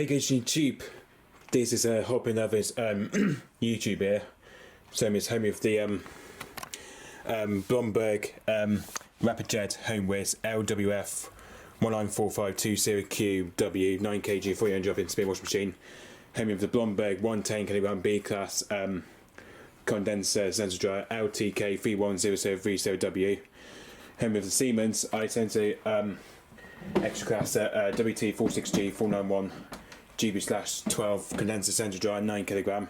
Hey guys, YouTube. This is Hopping Others YouTube here. So it's home with the Blomberg Rapid Home Whiz LWF19452 9kg 400 drop-in spin washing machine. Home with the Blomberg 110kg B class condenser sensor dryer LTK 310030W. Home with the Siemens i10 extra class WT46G491 GB/12 condenser sensor dryer 9kg.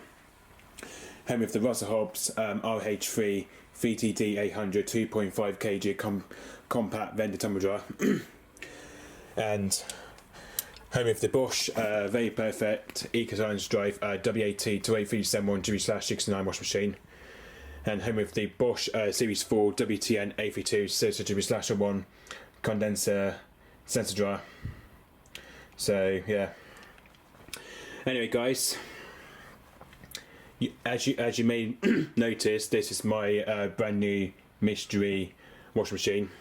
Home with the Russell Hobbs RH3 VTD 800 2.5kg compact vendor tumble dryer. And home with the Bosch very perfect EcoScience Drive WAT28371 GB/69 washing machine. And home with the Bosch Series 4 WTN 832 GB/1 condenser sensor dryer. So yeah. Anyway, guys, as you may notice, this is my brand new mystery washing machine,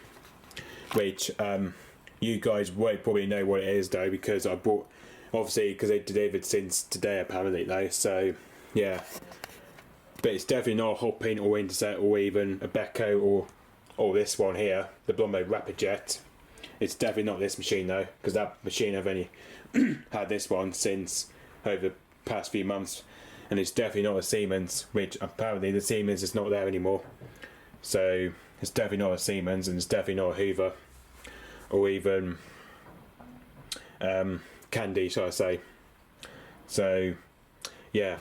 which you guys won't probably know what it is though, because I bought, obviously because they delivered since today apparently though. So yeah, but it's definitely not a Hopin or Interset or even a Beko or this one here, the Blomberg Rapid Jet. It's definitely not this machine though, because that machine I've only had this one since over the past few months, and it's definitely not a Siemens, which apparently the Siemens is not there anymore. So it's definitely not a Siemens, and it's definitely not a Hoover or even Candy, shall I say. So yeah.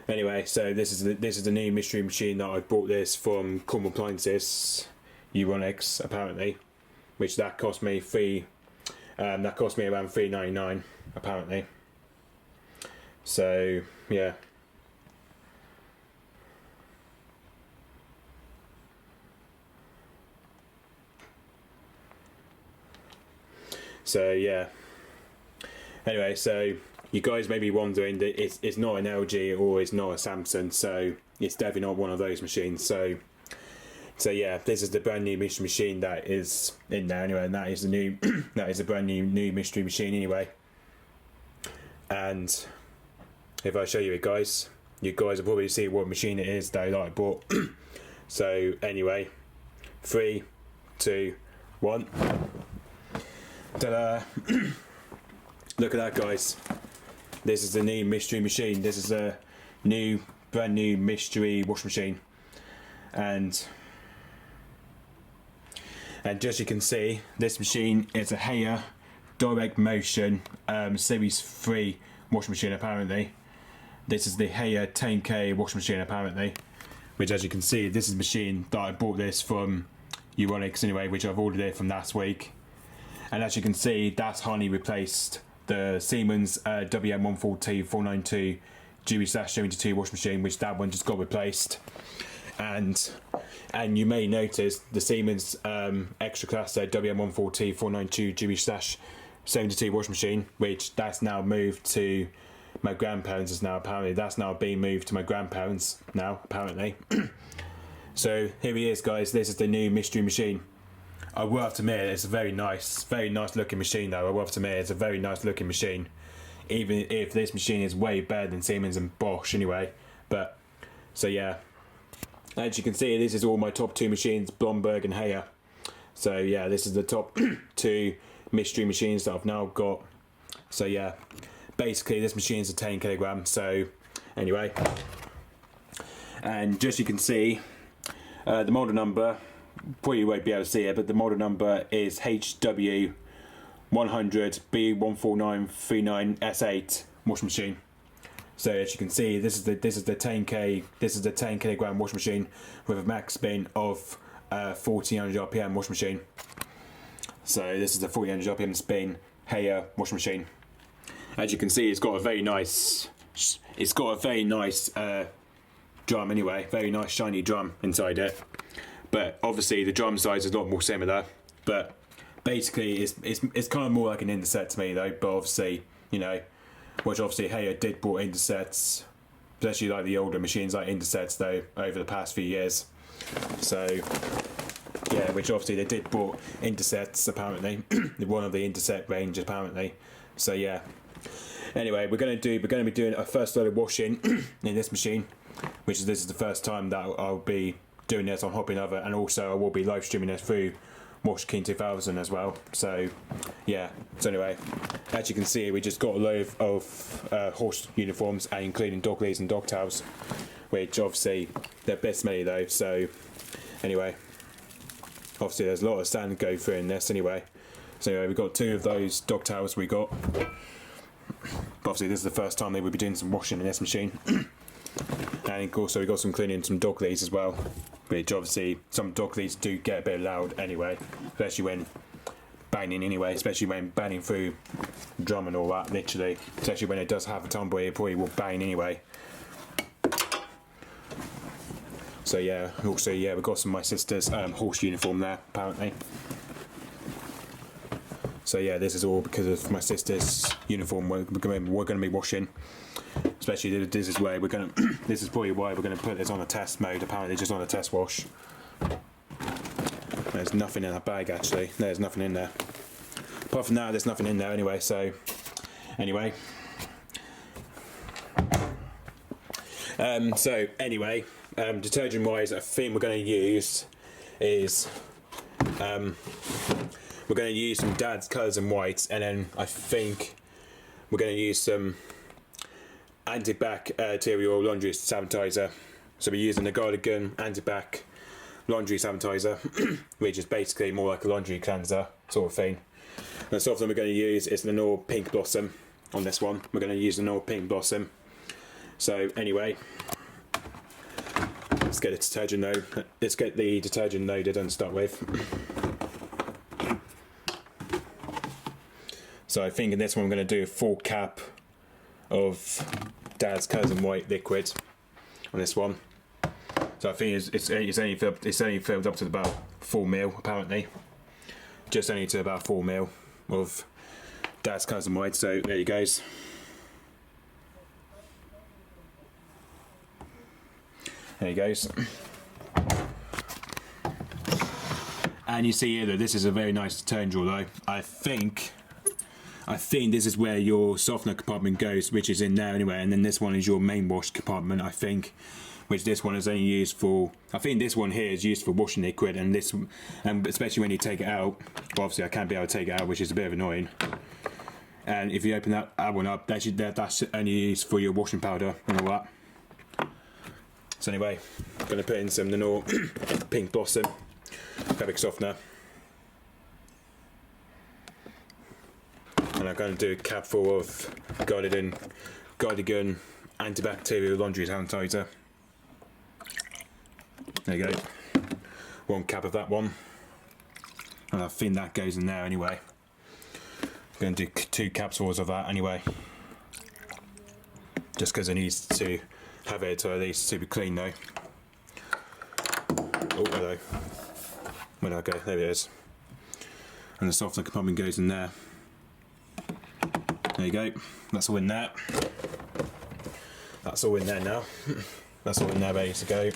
Anyway, so this is the new mystery machine that I bought this from Cornwall Appliances Euronics apparently, which that cost me around $3.99 apparently. So yeah. So yeah. Anyway, so you guys may be wondering that it's not an LG or it's not a Samsung, so it's definitely not one of those machines. So yeah, this is the brand new mystery machine that is in there anyway, and that is the new that is a brand new mystery machine anyway. And if I show you it, guys, you guys will probably see what machine it is though that I bought. So anyway, 3, 2, 1. Ta-da! Look at that, guys. This is the new mystery machine. This is a brand new mystery washing machine, and just you can see, this machine is a Haier direct motion Series 3 washing machine apparently. This is the Haier 10K washing machine apparently, which as you can see, this is a machine that I bought this from Euronics anyway, which I've ordered it from last week. And as you can see, that's hardly replaced the Siemens WM140-492 GB/72 washing machine, which that one just got replaced. And you may notice the Siemens extra class WM140-492 GB/72 washing machine, which that's now moved to my grandparents. Is now apparently that's now being moved to my grandparents now apparently. So here he is, guys. This is the new mystery machine. I will have to admit, it's a very nice looking machine though. I will have to admit, it's a very nice looking machine, even if this machine is way better than Siemens and Bosch anyway. But so yeah, as you can see, this is all my top 2 machines, Blomberg and Haier. So yeah, this is the top 2 mystery machines that I've now got. So yeah, basically this machine is a 10kg. So anyway, and just you can see the model number, probably won't be able to see it, but the model number is HW100-B14939S8 washing machine. So as you can see, this is the 10kg washing machine with a max spin of 1400 RPM washing machine. So this is the 1400 RPM spin Haier washing machine. As you can see, it's got a very nice drum anyway, very nice shiny drum inside it. But obviously the drum size is a lot more similar, but basically it's kind of more like an Interset to me though. But obviously, you know, which obviously Haier did bought Intersets, especially like the older machines like Intersets though over the past few years. So yeah, which obviously they did bought Intersets apparently, one of the Interset range apparently. So yeah. Anyway, we're going to be doing a first load of washing in this machine, which is this is the first time that I'll be doing this on Hopping Oven, and also I will be live streaming this through Wash King 2000 as well. So yeah. So anyway, as you can see, we just got a load of horse uniforms, and including dog leads and dog tails, which obviously they're a bit smelly though. So anyway, obviously there's a lot of sand to go through in this anyway. So anyway, we've got 2 of those dog tails we got. But obviously this is the first time they will be doing some washing in this machine. And also we got some cleaning some dog leads as well, which obviously some dog leads do get a bit loud anyway, especially when banging anyway, especially when banging through drum and all that, literally, especially when it does have a tumble, it probably will bang anyway. So yeah, also yeah, we've got some of my sister's horse uniform there apparently. So yeah, this is all because of my sister's uniform we're going to be washing. Especially this is where we're going to. This is probably why we're going to put this on a test mode. Apparently, just on a test wash. There's nothing in that bag actually. There's nothing in there. Apart from that, there's nothing in there anyway. So anyway. Detergent wise, I think we're going to use is. We're going to use some Dad's colours and whites, and then I think we're going to use some antibacterial laundry sanitizer. So we're using the Gardigan antibac laundry sanitizer, which is basically more like a laundry cleanser sort of thing. And the softener we're going to use is the Lenore Pink Blossom on this one. We're going to use the Lenore Pink Blossom. So anyway, let's get the detergent loaded and start with. So I think in this one I'm going to do a full cap of Dad's Colours and White liquid on this one. So I think it's only filled up to about 4 ml apparently. Just only to about 4 ml of Dad's Colours and White. So there you goes. There you goes. And you see here that this is a very nice detergent drawer though. I think this is where your softener compartment goes, which is in there anyway, and then this one is your main wash compartment, I think, which this one is only used for. I think this one here is used for washing liquid, and this, and especially when you take it out. Well, obviously I can't be able to take it out, which is a bit of annoying. And if you open that one up, that's only used for your washing powder and all that. So anyway, I'm going to put in some Lenore Pink Blossom fabric softener. And I'm going to do a cap full of Gardigan antibacterial laundry sanitizer. There you go. 1 cap of that one. And I think that goes in there anyway. I'm going to do 2 capsules of that anyway. Just because it needs to have it at least to be clean though. Oh, hello. Where did I go? There it is. And the softener compartment goes in there. There you go, that's all in there. That's all in there now. That's all in there ready to go.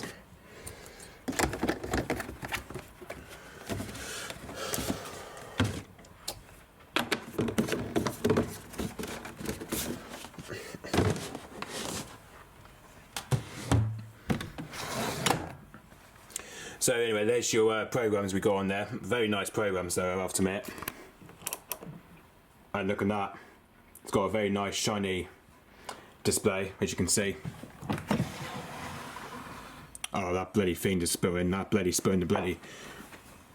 So anyway, there's your programs we got on there. Very nice programs though, I have to admit. And look at that. It's got a very nice shiny display, as you can see. Oh, that bloody thing just spilling. That bloody spilling the bloody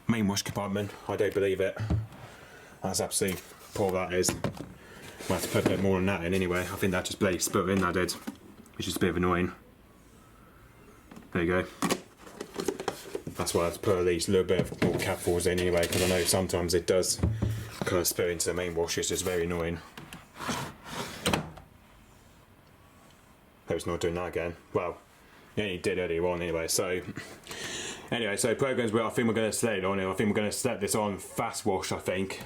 main wash compartment. I don't believe it. That's absolutely poor, that is. Might have to put a bit more than that in anyway. I think that just bloody spilled in, that did. Which is a bit of annoying. There you go. That's why I have to put at least a little bit more capfuls in anyway, because I know sometimes it does kind of spill into the main wash. It's just very annoying. Hope it's not doing that again. Well, it only did earlier on anyway. So anyway, so programs I think we're going to select it on it. I think we're going to select this on fast wash, I think,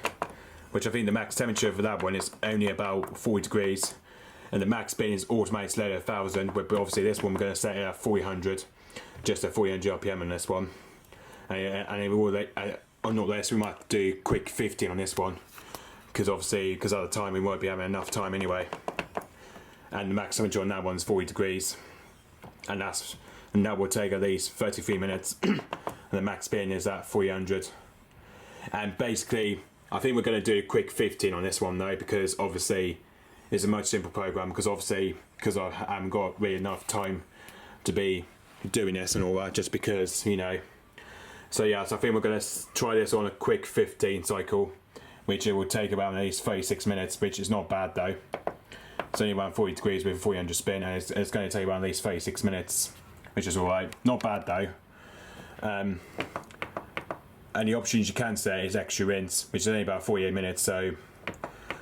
which I think the max temperature for that one is only about 40 degrees, and the max bin is automatic select at 1000. But obviously this one we're going to set it at 400, just a 400 RPM on this one. And or not less, we might do quick 15 on this one, because obviously because at the time we won't be having enough time anyway. And the max temperature on that one's 40 degrees, and that will take at least 33 minutes. And the max spin is at 300. And basically I think we're going to do a quick 15 on this one though, because obviously it's a much simpler program, because I haven't got really enough time to be doing this and all that, just because, you know. So yeah, so I think we're going to try this on a quick 15 cycle, which it will take about at least 36 minutes, which is not bad though. It's only around 40 degrees with a 300 spin, and it's going to take about at least 36 minutes, which is alright. Not bad though. And the options you can set is extra rinse, which is only about 48 minutes, so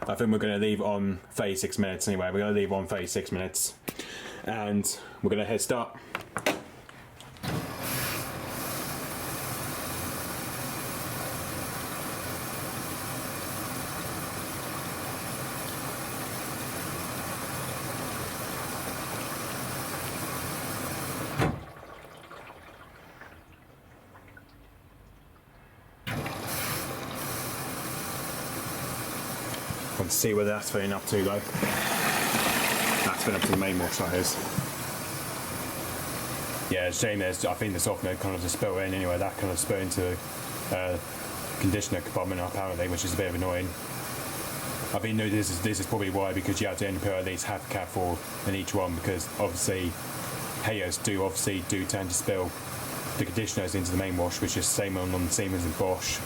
I think we're going to leave on 36 minutes anyway. We're going to leave on 36 minutes, and we're going to hit start. Want to see whether that's filling up too though. That's filling up to the main wash, that is. Yeah, it's a shame there's, I think the soft mode kind of just spill in anyway, that kind of spill into conditioner compartment apparently, which is a bit of annoying. I think no, this is probably why, because you have to only put at least half a cap full in each one, because obviously Hayers do tend to spill the conditioners into the main wash, which is the same on the Siemens and Bosch.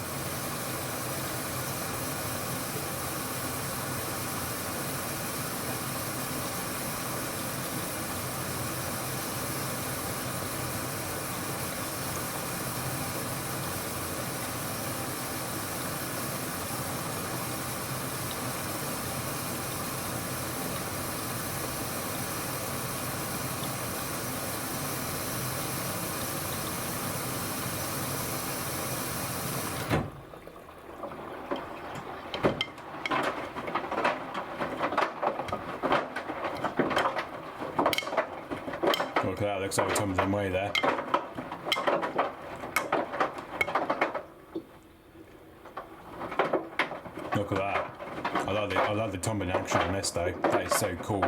Look at that, looks like we're tumbling away there. Look at that. I love the tumbling action on this though. That is so cool.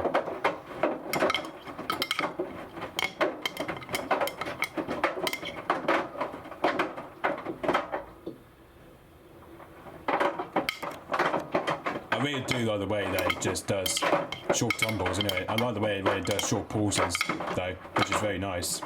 I really do like the way that it just does short tumbles, anyway. I like the way it does short pauses though, which is very nice.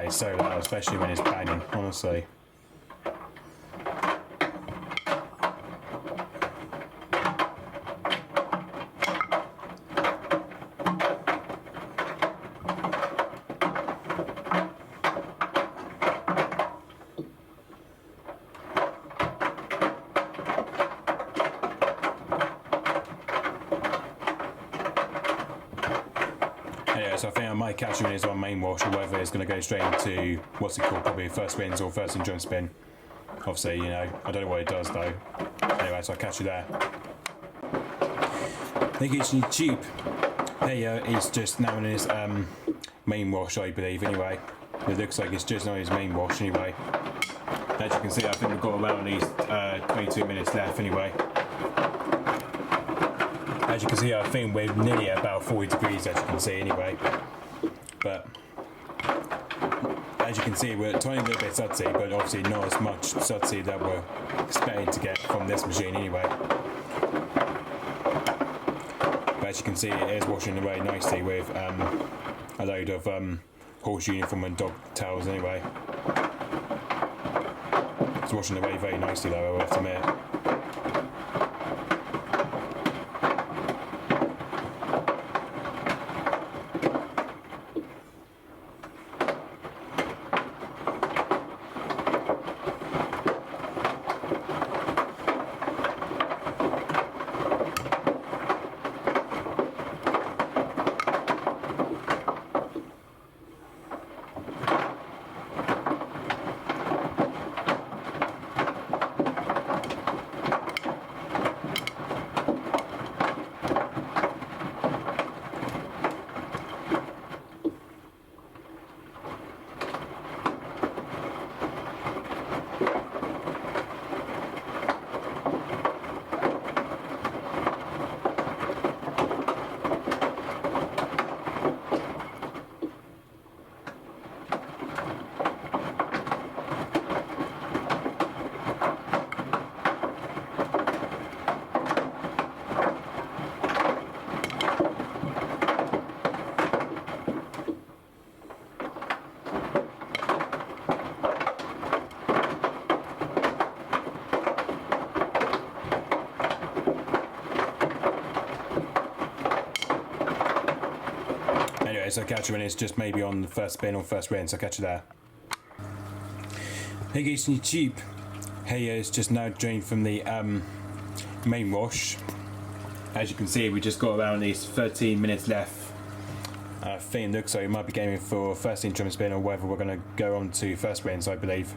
It's so loud, especially when it's banging, honestly. So I think I might catch you when it's on main wash, or whether it's going to go straight into what's it called, probably first rinse or first endurance spin. Obviously, you know, I don't know what it does though. Anyway, so I'll catch you there. Thank you to YouTube. Here is just now in his main wash, I believe. Anyway, it looks like it's just now his main wash. Anyway, as you can see, I think we've got around at least 22 minutes left. Anyway. As you can see, I think we're nearly at about 40 degrees, as you can see anyway. But As you can see, we're a tiny little bit sudsy, but obviously not as much sudsy that we're expecting to get from this machine anyway. But as you can see, it is washing away nicely with a load of horse uniform and dog towels anyway. It's washing away very nicely though, I have to admit. So I'll catch you when it's just maybe on the first spin or first rinse. I'll catch you there. Hey guys on YouTube, hair is just now drained from the main wash. As you can see, we just got around these 13 minutes left. I think it looks like we might be going for first interim spin, or whether we're going to go on to first rinse, I believe.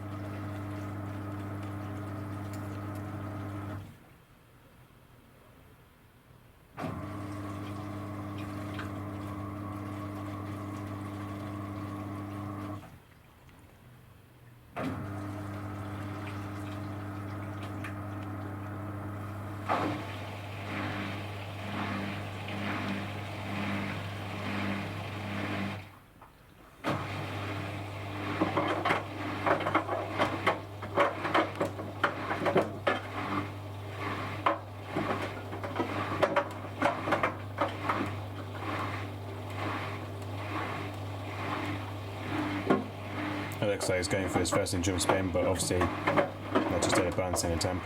It looks like he's going for his first interim spin, but obviously I just did a balancing attempt.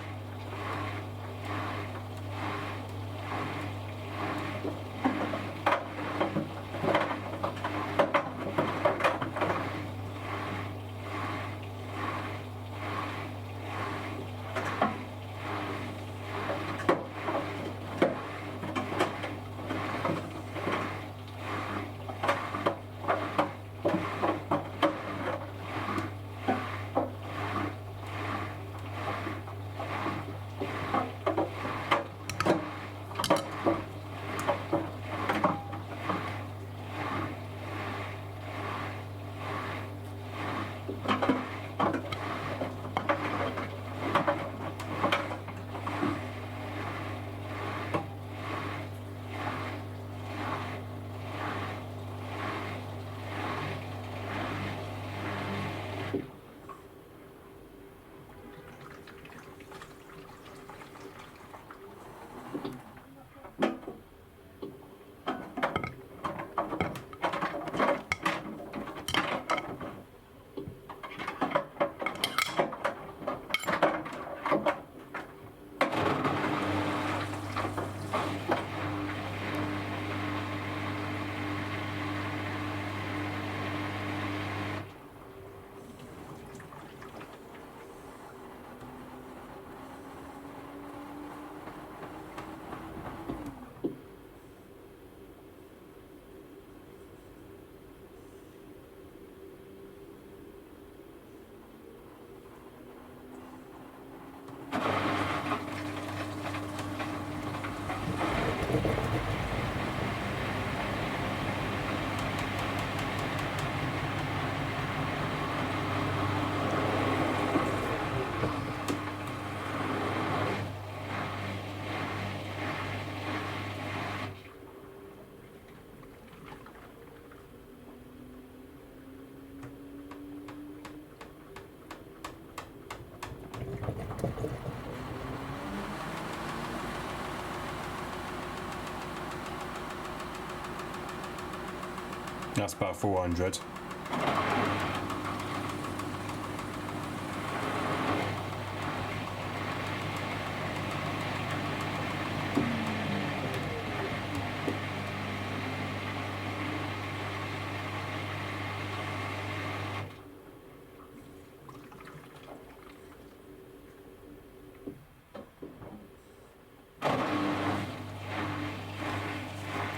That's about 400.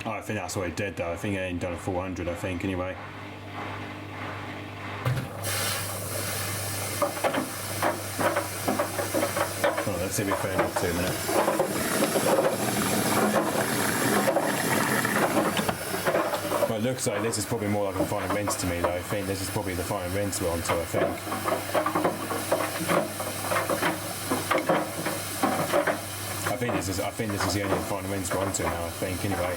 I think that's what it did though. I think it ain't done a 400, I think, anyway. Oh, let's see if we phone up 2 minutes. Well, it looks like this is probably more like a final rinse to me though. I think this is probably the final rinse we're on to, I think. I think this is the only final rinse we're on to now, I think, anyway.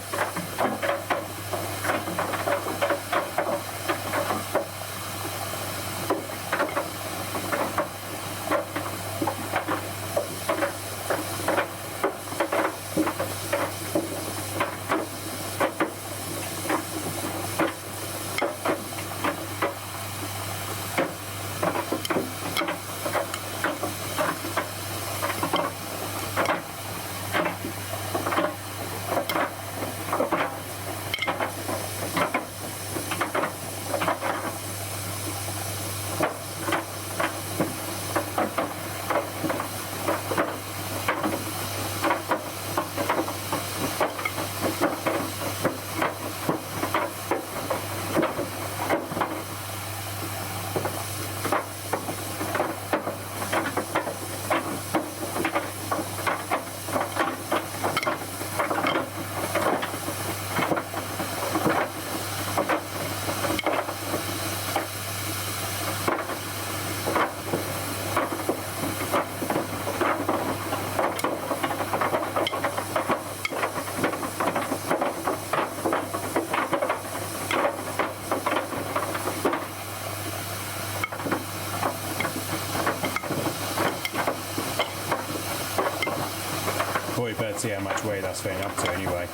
Probably better see how much weight that's filling up to anyway.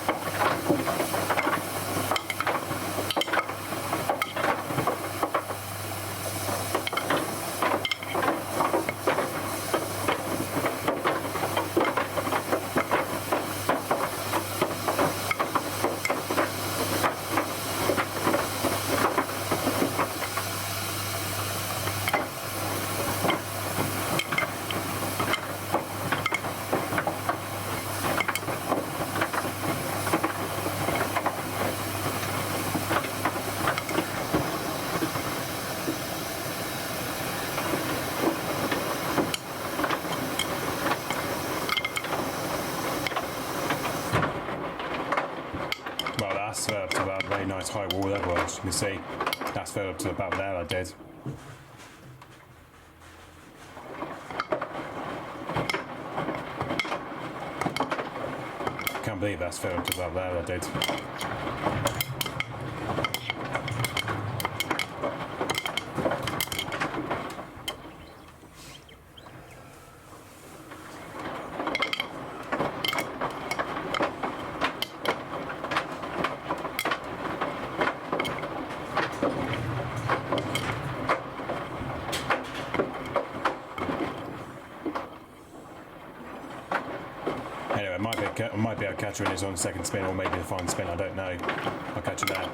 That's up to about a very nice high wall level, as you can see. That's filled up to about there, I did. Can't believe that's filled up to about there, I did. Anyway, I might be able to catch her when it's on second spin, or maybe the final spin, I don't know. I'll catch her there.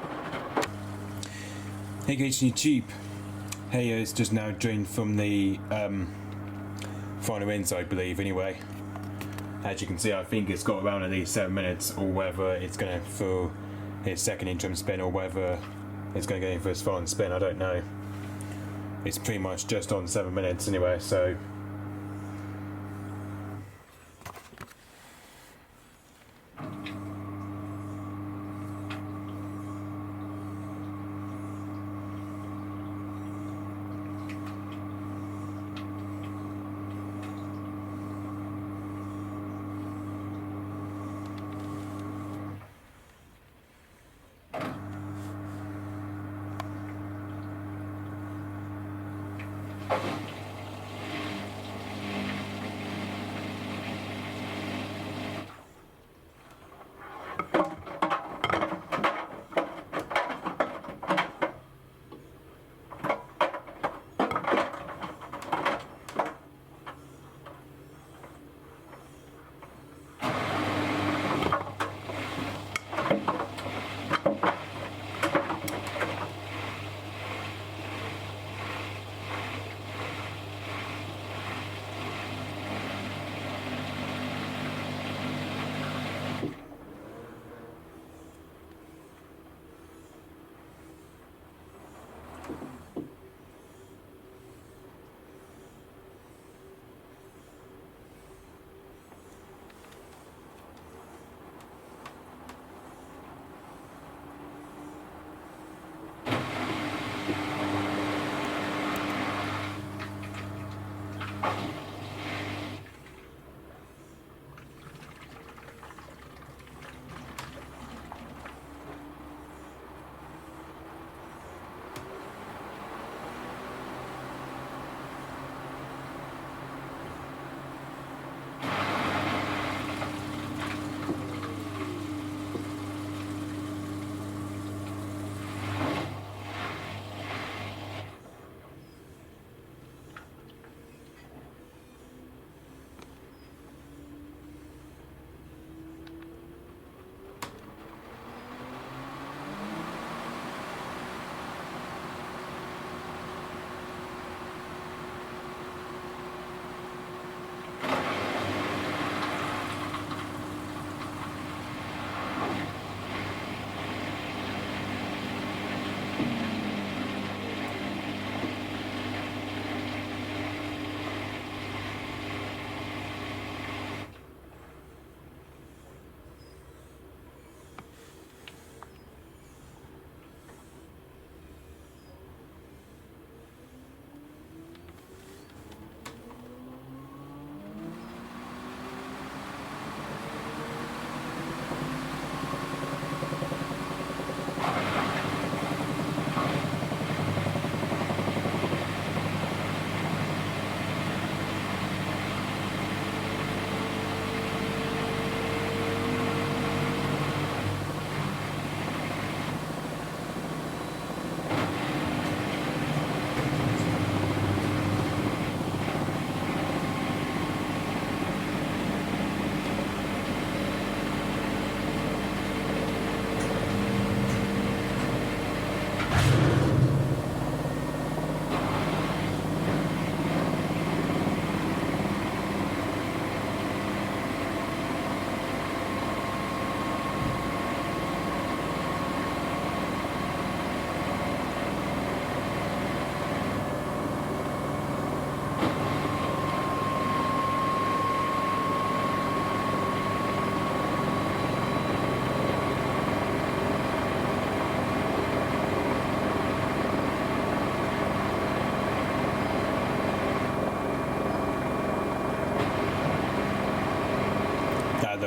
Hey guys, YouTube. Hey, it's just now drained from the final rinse, I believe, anyway. As you can see, I think it's got around at least 7 minutes, or whether it's going to for its second interim spin, or whether it's going to go in for its final spin, I don't know. It's pretty much just on 7 minutes anyway, so...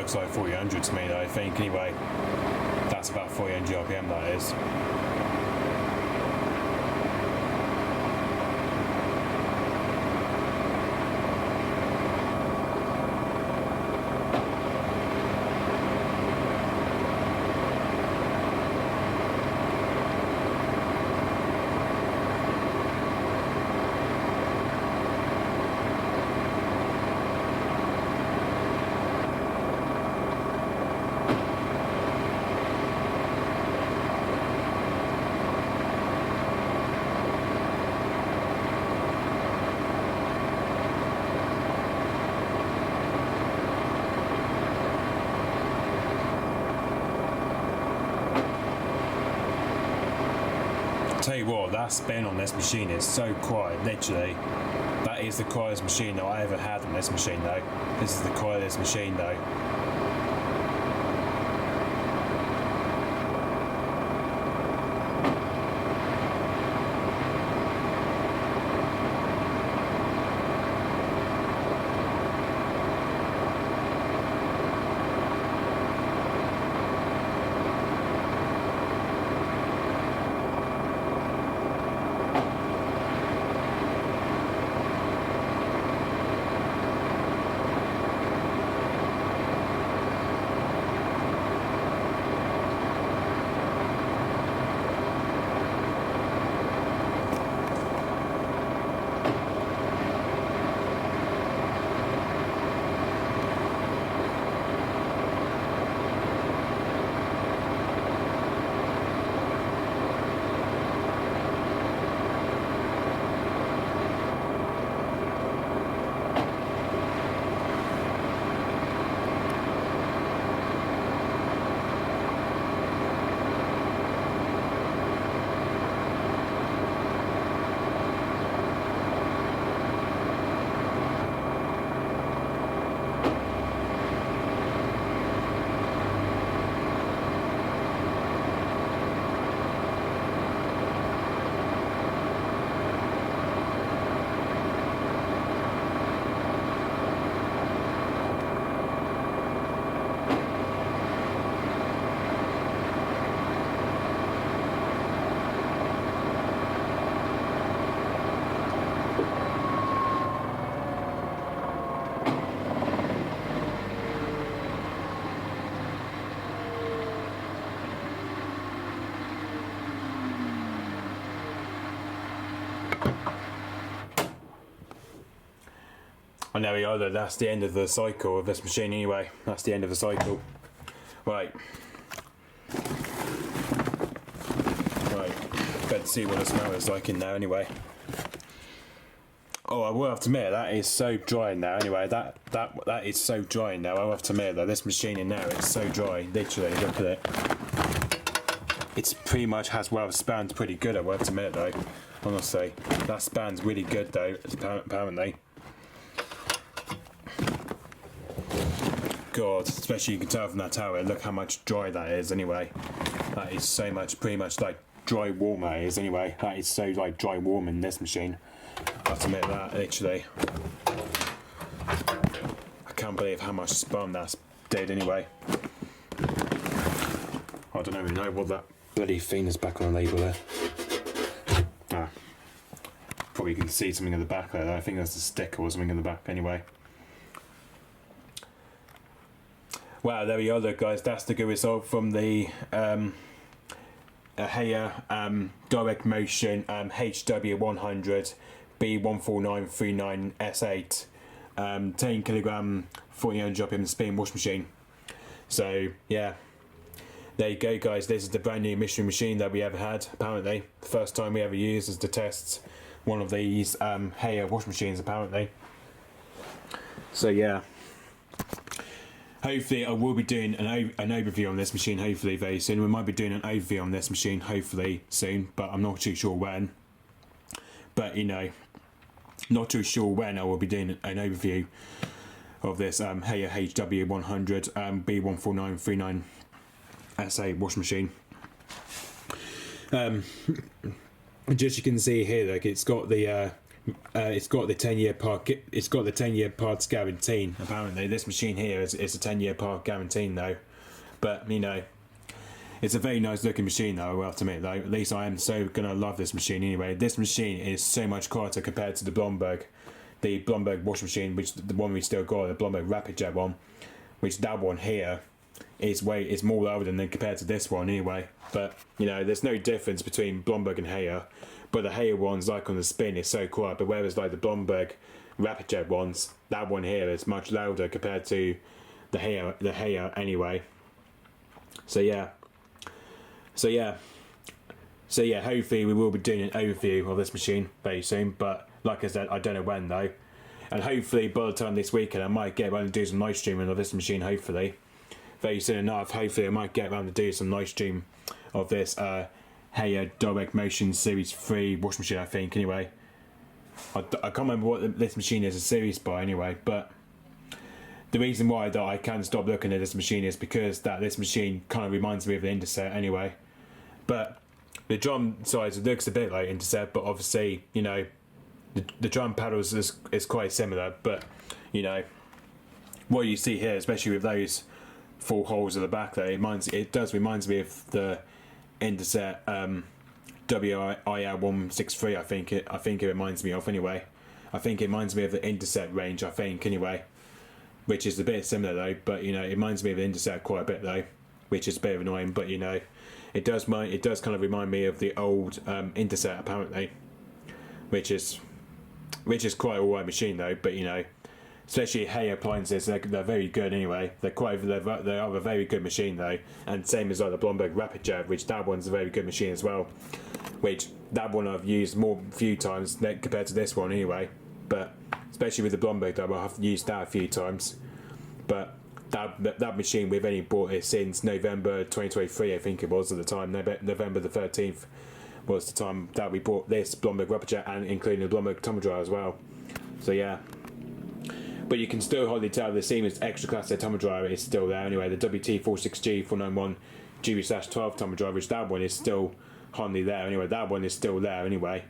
looks like 4000 to me though, I think. Anyway, that's about 400 RPM, that is. Tell you what, that spin on this machine is so quiet, literally. That is the quietest machine that I ever had on this machine though. This is the quietest machine though. And there we go, that's the end of the cycle of this machine anyway. That's the end of the cycle. Right. Better see what the smell is like in there anyway. Oh, I will have to admit, that is so dry now anyway. That is so dry now. I will have to admit that this machine in there is so dry. Literally, look at it. It's pretty much has, well, spans pretty good, I will have to admit though. Honestly, that span's really good though, apparently. God, especially you can tell from that tower, look how much dry that is anyway. That is so much, pretty much like dry warm that is anyway. That is so like dry warm in this machine. I have to admit that, literally. I can't believe how much spun that's did anyway. I don't even know what that bloody thing is back on the label there. Ah. Probably you can see something in the back there. I think there's a sticker or something in the back anyway. Wow, there we are, guys. That's the good result from the Heya direct motion HW100-B14939S8 10 kilogram 1400 RPM spin wash machine. So yeah, there you go, guys. This is the brand new mystery machine that we ever had. Apparently, the first time we ever used is to test one of these Heya wash machines. Apparently, so yeah. Hopefully I will be doing an overview on this machine hopefully very soon. We might be doing an overview on this machine hopefully soon, but I'm not too sure when. But you know, not too sure when I will be doing an overview of this Heya HW100-B14939S8 wash machine. Just you can see here, like it's got the it's got the 10-year part. It's got the 10-year parts guarantee. Apparently, this machine here is a 10-year part guarantee though. But you know, it's a very nice looking machine though. I have to admit though. At least I am so gonna love this machine anyway. This machine is so much quieter compared to the Blomberg washing machine, which the one we still got, the Blomberg Rapid Jet one, which that one here is more louder than compared to this one anyway. But you know, there's no difference between Blomberg and Heyer. But the Heyer ones, like on the spin, is so quiet. But whereas like the Blomberg Rapid Jet ones, that one here is much louder compared to the Heyer anyway. So yeah. Hopefully we will be doing an overview of this machine very soon. But like I said, I don't know when though. And hopefully by the time this weekend, I might get around to do some live streaming of this machine. Hopefully, very soon enough. Hopefully, I might get around to do some live stream of this Heyer Direct Motion Series 3 washing machine. I think anyway. I can't remember what this machine is a series by anyway. But the reason why that I can't stop looking at this machine is because this machine kind of reminds me of the Intercept anyway. But the drum size looks a bit like Intercept, but obviously, you know, the drum paddles is quite similar. But you know, what you see here, especially with those 4 holes at the back there, it does remind me of the Intercept WIR163. I think it reminds me of anyway. I think it reminds me of the Intercept range. I think anyway, which is a bit similar though. But you know, it reminds me of the Intercept quite a bit though, which is a bit annoying. But you know, it does kind of remind me of the old Intercept apparently, which is quite a alright machine though. But you know, especially Heyer appliances, they're very good anyway. They are a very good machine though, and same as like the Blomberg Rapid Jet, which that one's a very good machine as well. Which that one I've used a few times compared to this one anyway. But especially with the Blomberg though, I've used that a few times. But that machine we've only bought it since November 2023, I think it was at the time. November the 13th was the time that we bought this Blomberg Rapid Jet, and including the Blomberg tumble dryer as well. So yeah. But you can still hardly tell the Siemens extra class tumble dryer is still there anyway. The WT46G491 GB/12 tumble dryer, which that one is still hardly there anyway. That one is still there anyway.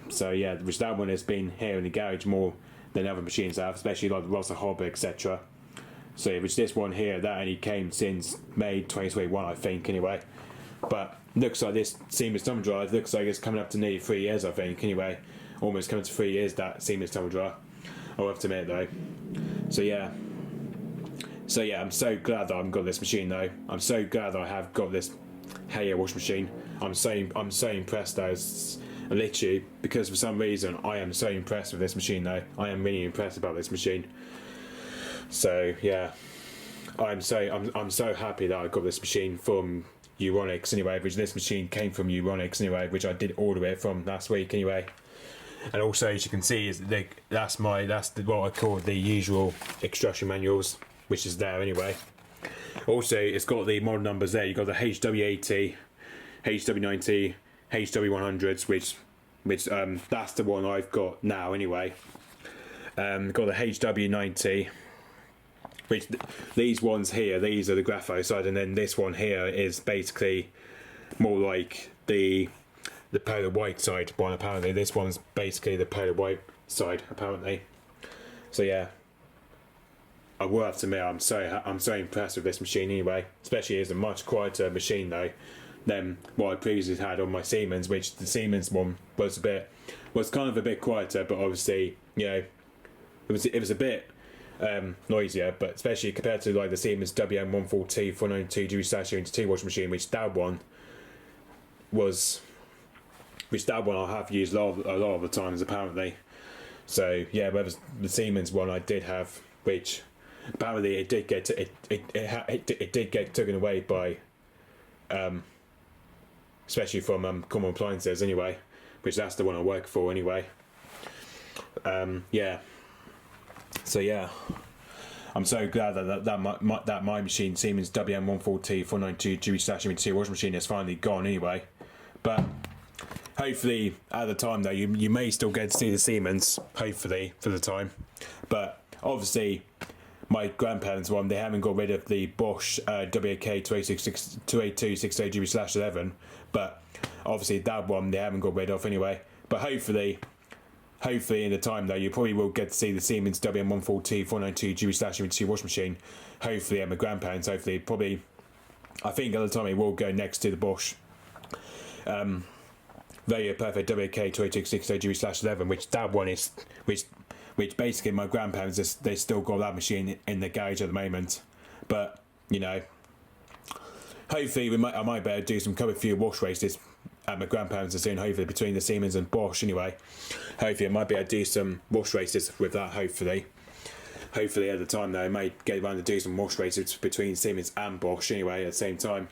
So yeah, which that one has been here in the garage more than other machines have, especially like the Rosa Hobby, etc. So yeah, which this one here, that only came since May 2021, I think anyway. But looks like this Siemens tumble dryer looks like it's coming up to nearly 3 years, I think anyway. Almost coming to 3 years, that Siemens tumble dryer, I'll have to admit though. So yeah, I'm so glad that I've got this machine though. I'm so glad that I have got this Heyer washing machine. I'm so impressed though. Literally, because for some reason I am so impressed with this machine though. I am really impressed about this machine. So yeah, I'm so happy that I got this machine from Euronics anyway. Which this machine came from Euronics anyway, which I did order it from last week anyway. And also, as you can see, that's what I call the usual instruction manuals, which is there anyway. Also, it's got the model numbers there. You've got the HW80, HW90, HW100s, which that's the one I've got now anyway. Got the HW90, which these ones here, these are the grapho side, and then this one here is basically more like the polar white side one. Apparently this one's basically the polar white side apparently. So yeah, I will have to admit I'm so impressed with this machine anyway, especially as a much quieter machine though than what I previously had on my Siemens, which the Siemens one was kind of a bit quieter, but obviously, you know, it was a bit noisier, but especially compared to like the Siemens WM140-492 GB/2 washing machine, which that one I have used a lot of the times apparently. So yeah, whereas the Siemens one I did have, which apparently it did get taken away by especially from Common Appliances anyway, which that's the one I work for anyway. Yeah. So yeah, I'm so glad that my machine, Siemens WM140-492 GB/2 washing machine, is finally gone anyway. But hopefully at the time though, you may still get to see the Siemens, hopefully for the time. But obviously my grandparents' one, they haven't got rid of the Bosch WK28268 GB/11, but obviously that one they haven't got rid of anyway. But hopefully hopefully in the time though, you probably will get to see the Siemens WM140-492 washing machine, hopefully at my grandparents, hopefully, probably, I think at the time it will go next to the Bosch Very Perfect WK2260GB/11, which that one is, which basically my grandparents, they still got that machine in the garage at the moment. But, you know, hopefully I might be able to do some cover few wash races at my grandparents soon, hopefully between the Siemens and Bosch anyway. Hopefully I might be able to do some wash races with that, hopefully. Hopefully at the time though, I might get around to do some wash races between Siemens and Bosch anyway at the same time.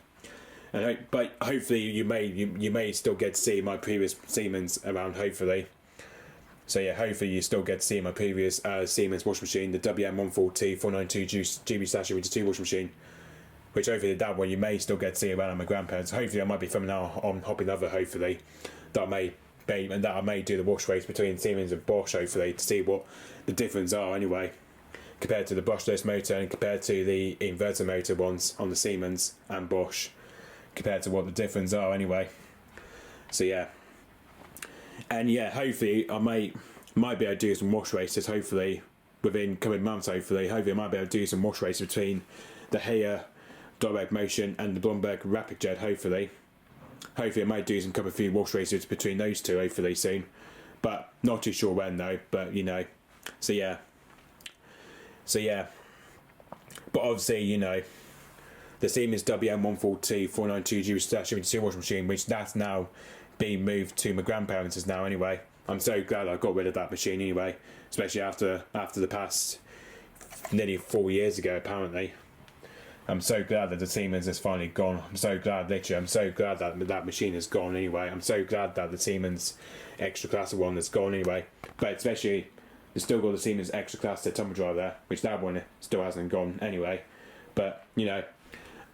But hopefully you may still get to see my previous Siemens around, hopefully. So yeah, hopefully you still get to see my previous Siemens washing machine, the WM140-492GB/2 washing machine, which hopefully that one you may still get to see around at my grandparents. Hopefully I might be filming now on Hobby Lover, hopefully, that I may do the wash race between Siemens and Bosch, hopefully, to see what the difference are anyway, compared to the brushless motor and compared to the inverter motor ones on the Siemens and Bosch, compared to what the difference are anyway. So yeah, and yeah, hopefully I might be able to do some wash races, hopefully within coming months, hopefully I might be able to do some wash races between the Haier Direct Motion and the Blomberg Rapid Jet, hopefully I might do some couple of few wash races between those two, hopefully soon, but not too sure when though, but you know, so yeah, but obviously, you know, the Siemens WM140-492GB/72 washing machine, which that's now being moved to my grandparents' now anyway. I'm so glad I got rid of that machine anyway, especially after the past nearly 4 years ago apparently. I'm so glad that the Siemens is finally gone. I'm so glad, literally, I'm so glad that that machine is gone anyway. I'm so glad that the Siemens extra class one is gone anyway. But especially, there's still got the Siemens extra class tumble dryer there, which that one still hasn't gone anyway. But, you know,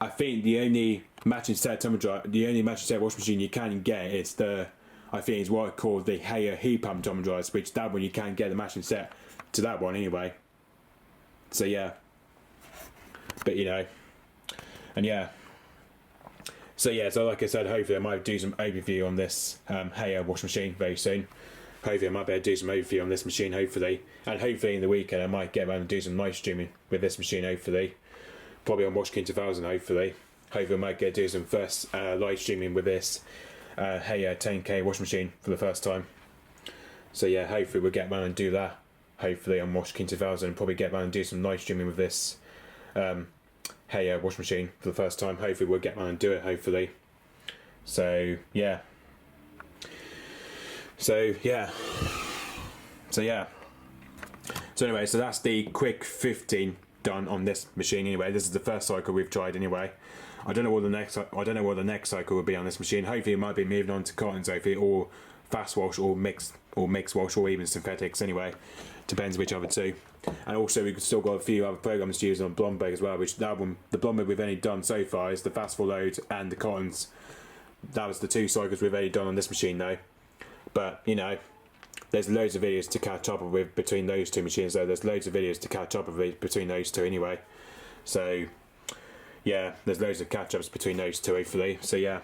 I think the only matching set tumble dryer, the only matching set washing machine you can get is I think it's what I call the Haier heat pump tumble dryers, which that one you can get the matching set to that one anyway. So yeah, but you know, and yeah, so like I said, hopefully I might do some overview on this Haier washing machine very soon. Hopefully I might be able to do some overview on this machine, hopefully, and hopefully in the weekend I might get around and do some live streaming with this machine, hopefully. Probably on Watch King 2000, hopefully. Hopefully I might get to do some first live streaming with this Haier 10K washing machine for the first time. So yeah, hopefully we'll get around and do that. Hopefully on Watch King 2000, probably get around and do some live streaming with this Haier washing machine for the first time. Hopefully we'll get around and do it, hopefully. So yeah. So anyway, so that's the quick 15 done on this machine anyway. This is the first cycle we've tried anyway. I don't know what the next cycle will be on this machine. Hopefully it might be moving on to cottons, hopefully, or fast wash, or mixed wash, or even synthetics anyway. Depends which other two. And also we've still got a few other programs to use on Blomberg as well, which that one, the Blomberg we've only done so far is the fast full load and the cottons. That was the 2 cycles we've only done on this machine though. But you know, there's loads of videos to catch up with between those two machines though. There's loads of videos to catch up with between those two anyway. So yeah, there's loads of catch-ups between those two, hopefully. So yeah,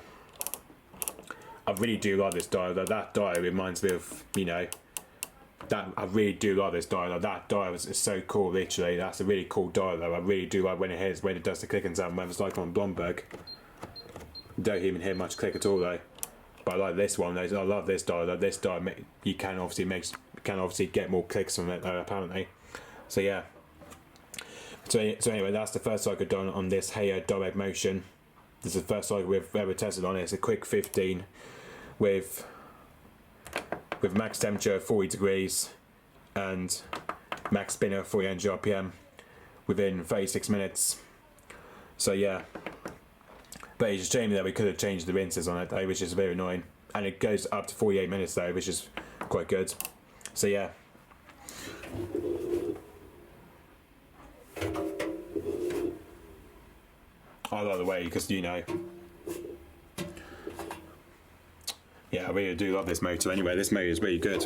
I really do like this dial. That dial reminds me of, you know, that I really do like this dial. That dial is so cool, literally. That's a really cool dial though. I really do like when it does the clicking sound, when it's like on Blomberg. You don't even hear much click at all though. But I like this one. I love this dial. This dial, you can obviously get more clicks from it though, apparently. So yeah. So anyway, that's the first cycle done on this Haier Direct Motion. This is the first cycle we've ever tested on it. It's a quick 15 with max temperature 40 degrees and max spinner 400 RPM within 36 minutes. So yeah. But it's a shame that we could have changed the rinses on it though, which is very annoying. And it goes up to 48 minutes though, which is quite good. So yeah. I like the way, because you know, yeah, I really do love this motor anyway. This motor is really good.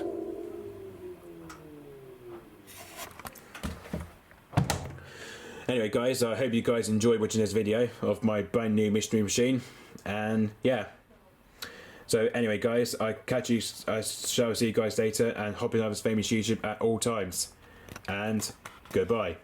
Anyway guys, I hope you guys enjoyed watching this video of my brand new mystery machine, and yeah, So anyway, guys, I shall see you guys later, and hope you have famous YouTube at all times. And goodbye.